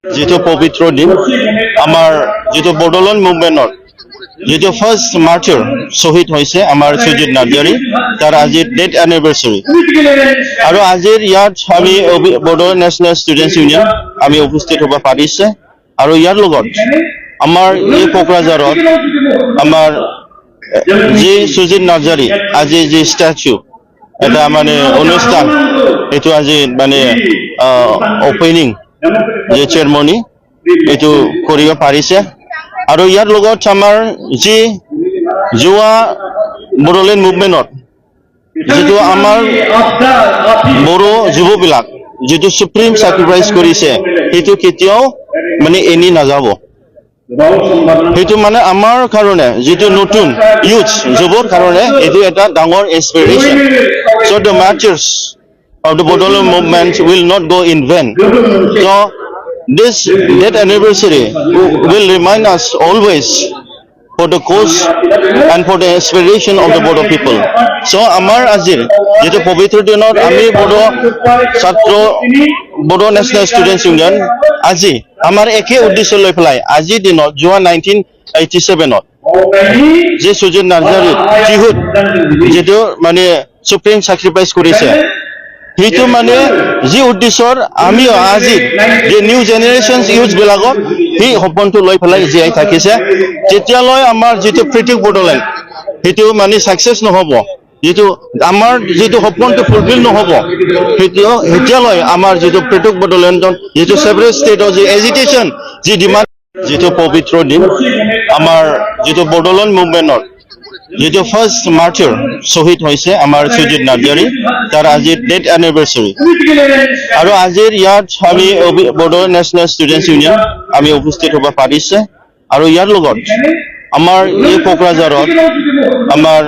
যেটো পবিত্ৰ দিন আমাৰ যেটো বড়োলেণ্ড মুভমেন্টৰ যেটো ফাৰ্স্ট মাৰ্চাৰ শহীদ হয়েছে আমাৰ সুজিত নাৰ্জাৰি তাৰ আজিৰ ডেথ এনিভাৰ্সাৰি আৰ আজিৰ ইয়াত আমি বড়োলেণ্ড ন্যাশনাল স্টুডেন্টস ইউনিয়ন আমি উপস্থিত হব পাৰিছে আৰ ইয়াৰ লগত আমাৰ এই কোকৰাঝাৰত আমার যে সুজিত নার্জারি আজি যে স্ট্যাচু এটা মানে অনুষ্ঠান এটো আজি মানে ওপেনিং যে চেয়ারমনি এটো কৰিব পাৰিছে আৰু ইয়াৰ লগত আমাৰ যি যোৱা বড়োলেণ্ড মুভমেন্টত যেটো আমাৰ বড়ো যুৱবিলাক যেটো সুপ্ৰিম স্যাক্ৰিফাইস কৰিছে এটো কেতিয়াও মানে এনি নাযাব সেইটো মানে আমাৰ কাৰণে যেটো নতুন ইউথ যুৱৰ কাৰণে এটো এটা ডাঙৰ ইনস্পিৰেশন so the marchers of the Bodoland movement will not go in vain. So this death anniversary will remind us always for the cause and for the inspiration of the Bodo people. So amar azir যেটো পবিত্র দিনত আমি বড়ো ছাত্র Bodo national students union আজি আমার একে উদ্দেশ্য লৈ পেলাই আজি দিনত যোৱা 1987ত যে সুজিত নাৰ্জাৰি জিহুদ যেটো মানে সুপ্ৰিম স্যাক্ৰিফাইস কৰিছে সেইটো মানে যি উদ্দেশ্যৰ আমি আজি যে নিউ জেনাৰেশনস ইউথ বিলাকক এই সপোনটো লৈ পেলাই জীয়াই থাকিছে যেতিয়ালৈ আমাৰ যেটো পৃথক বড়োলেণ্ড সেইটো মানে সাকসেস নহব যেটো আমাৰ যেটো সপোনটো ফুলফিল নহব তেতিয়ালৈ আমাৰ যেটো পৃথক বড়োলেণ্ডত যেটো সেপাৰেট স্টেটৰ যে এজিটেশন যি ডিমান্ড যেটো পবিত্ৰ দিন আমাৰ যেটো বড়োলেণ্ড মুভমেন্টৰ যেটো ফার্স্ট মার্চার শহীদ হয়েছে আমার সুজিত নার্জারি তার আজির ডেথ এনিভার্সারি আর আজির ইয়াত আমি বড়োলেণ্ড ন্যাশনাল স্টুডেন্টস ইউনিয়ন আমি উপস্থিত হব পাৰিছে আৰ ইয়াৰ লগত আমাৰ এই কোকৰাঝাৰত আমার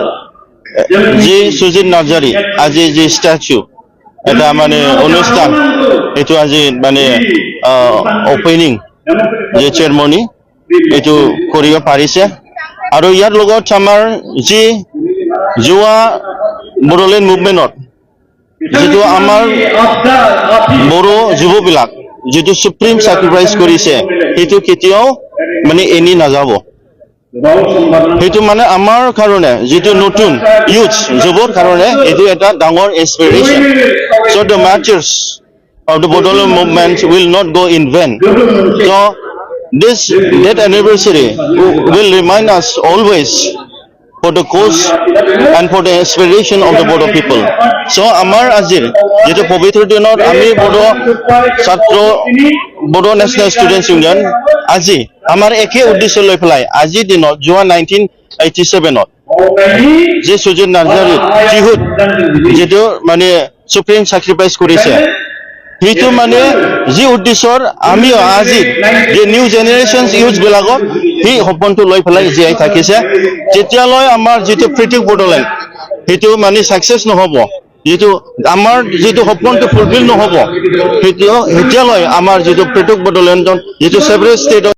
যে সুজিত নার্জারি আজি যে স্ট্যাচু এটা মানে অনুষ্ঠান এটো আজি মানে ওপেনিং যে চেয়ারমনি এটো কৰিব পাৰিছে আৰ ইয়াৰ লগত আমাৰ যি যোৱা বড়োলেণ্ড মুভমেন্টত যেটো আমাৰ বড়ো যুৱবিলাক যেটো সুপ্ৰিম স্যাক্ৰিফাইস কৰিছে সেইটো কেতিয়াও মানে এনি নাযাব সেইটো মানে আমাৰ কাৰণে যেটো নতুন ইউথ যুৱৰ কাৰণে এটো এটা ডাঙৰ inspiration so the marchers of the Bodoland movement will not go in vain. So this death anniversary will remind us always for the cause and for the inspiration of the Bodo people. So amar azir যেটো পবিত্র দিনত আমি বড়ো ছাত্র Bodo national students union আজি আমার একে উদ্দেশ্য লৈ পেলাই আজি দিনত যোৱা 1987ত যে সুজিত নাৰ্জাৰি জিহুদ যেটো মানে সুপ্ৰিম স্যাক্ৰিফাইস কৰিছে সেইটো মানে যি উদ্দেশ্যৰ আমি আজি যে নিউ জেনাৰেশনস ইউথ বিলাকক এই সপোনটো লৈ পেলাই জীয়াই থাকিছে যেতিয়ালৈ আমাৰ যেটো পৃথক বড়োলেণ্ড সেইটো মানে সাকসেস নহব যেটো আমাৰ যেটো সপোনটো ফুলফিল নহব তেতিয়ালৈ আমাৰ যেটো পৃথক বড়োলেণ্ডত যেটো সেপাৰেট স্টেট